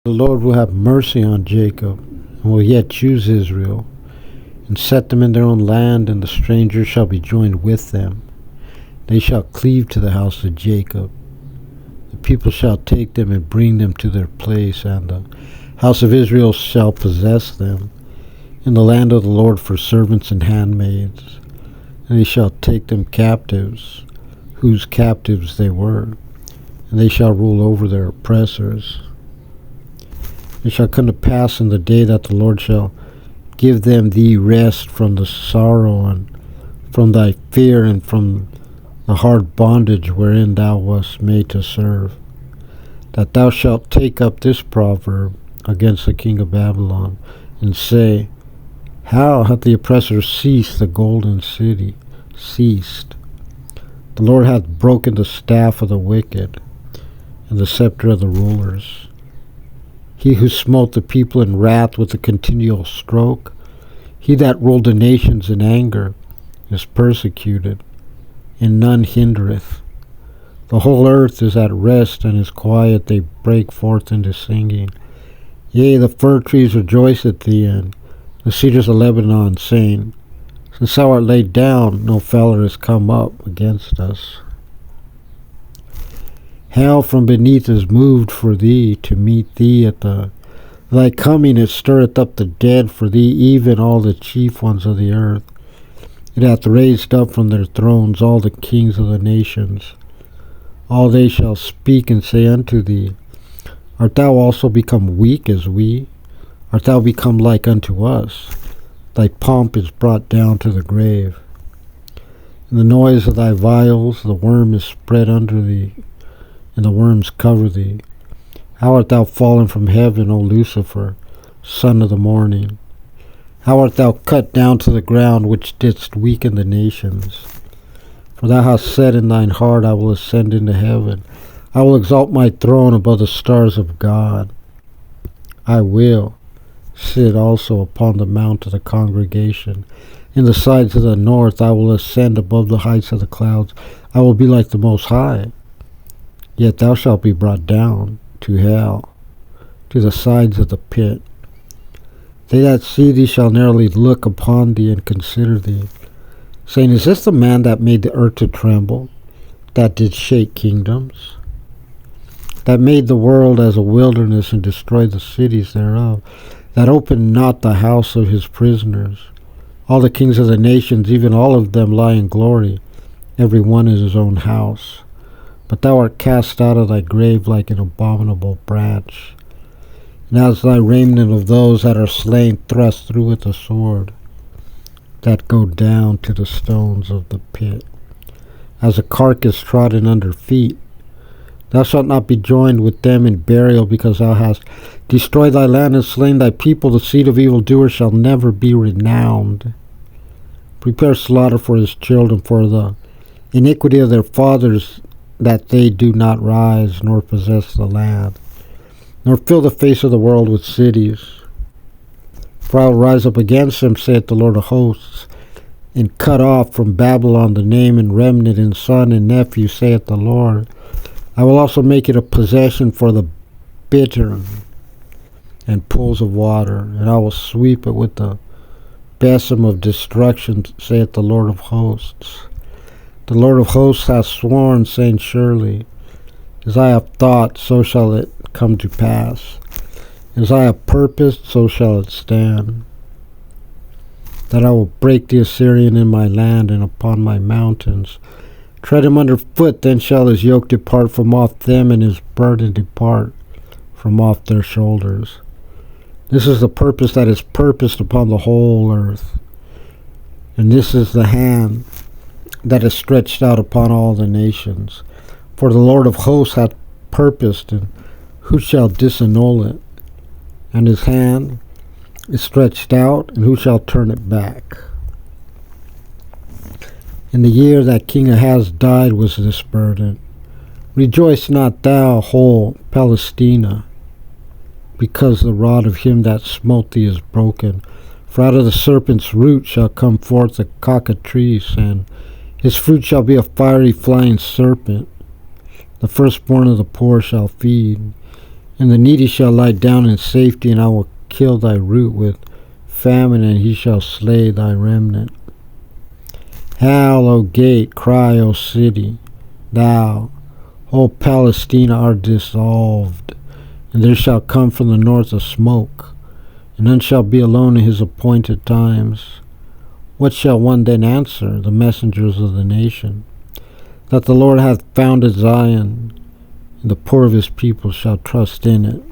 The Lord will have mercy on Jacob, and will yet choose Israel, and set them in their own land, and the strangers shall be joined with them. They shall cleave to the house of Jacob. The people shall take them and bring them to their place, and the house of Israel shall possess them in the land of the Lord for servants and handmaids. And they shall take them captives, whose captives they were, and they shall rule over their oppressors. It shall come to pass in the day that the Lord shall give them thee rest from the sorrow, and from thy fear, and from the hard bondage wherein thou wast made to serve, that thou shalt take up this proverb against the king of Babylon, and say, How hath the oppressor ceased, the golden city ceased? The Lord hath broken the staff of the wicked, and the scepter of the rulers. He who smote the people in wrath with a continual stroke, he that ruled the nations in anger, is persecuted, and none hindereth. The whole earth is at rest and is quiet, they break forth into singing. Yea, the fir trees rejoice at thee, and the cedars of Lebanon, saying, Since thou art laid down, no feller is come up against us. Hell from beneath is moved for thee, to meet thee at thy coming. It stirreth up the dead for thee, even all the chief ones of the earth. It hath raised up from their thrones all the kings of the nations. All they shall speak and say unto thee, Art thou also become weak as we? Art thou become like unto us? Thy pomp is brought down to the grave. In the noise of thy vials the worm is spread under thee, and the worms cover thee. How art thou fallen from heaven, O Lucifer, son of the morning? How art thou cut down to the ground, which didst weaken the nations? For thou hast said in thine heart, I will ascend into heaven. I will exalt my throne above the stars of God. I will sit also upon the mount of the congregation. In the sides of the north I will ascend above the heights of the clouds. I will be like the Most High. Yet thou shalt be brought down to hell, to the sides of the pit. They that see thee shall narrowly look upon thee and consider thee, saying, Is this the man that made the earth to tremble, that did shake kingdoms, that made the world as a wilderness and destroyed the cities thereof, that opened not the house of his prisoners? All the kings of the nations, even all of them, lie in glory, every one in his own house. But thou art cast out of thy grave like an abominable branch, and as thy raiment of those that are slain thrust through with a sword, that go down to the stones of the pit. As a carcass trodden under feet, thou shalt not be joined with them in burial, because thou hast destroyed thy land and slain thy people. The seed of evildoers shall never be renowned. Prepare slaughter for his children, for the iniquity of their fathers, that they do not rise, nor possess the land, nor fill the face of the world with cities. For I will rise up against them, saith the Lord of hosts, and cut off from Babylon the name and remnant and son and nephew, saith the Lord. I will also make it a possession for the bittern and pools of water, and I will sweep it with the besom of destruction, saith the Lord of hosts. The Lord of hosts hath sworn, saying, Surely, as I have thought, so shall it come to pass. As I have purposed, so shall it stand. That I will break the Assyrian in my land and upon my mountains. Tread him under foot, then shall his yoke depart from off them, and his burden depart from off their shoulders. This is the purpose that is purposed upon the whole earth. And this is the hand that is stretched out upon all the nations. For the Lord of hosts hath purposed, and who shall disannul it? And his hand is stretched out, and who shall turn it back? In the year that King Ahaz died was this burden. Rejoice not thou, whole Palestina, because the rod of him that smote thee is broken. For out of the serpent's root shall come forth a cockatrice, and his fruit shall be a fiery flying serpent. The firstborn of the poor shall feed, And the needy shall lie down in safety, and I will kill thy root with famine, and he shall slay thy remnant. Howl, O gate, cry, O city, thou, O Palestina, art dissolved, and there shall come from the north a smoke, and none shall be alone in his appointed times. What shall one then answer, the messengers of the nation? That the Lord hath founded Zion, and the poor of his people shall trust in it.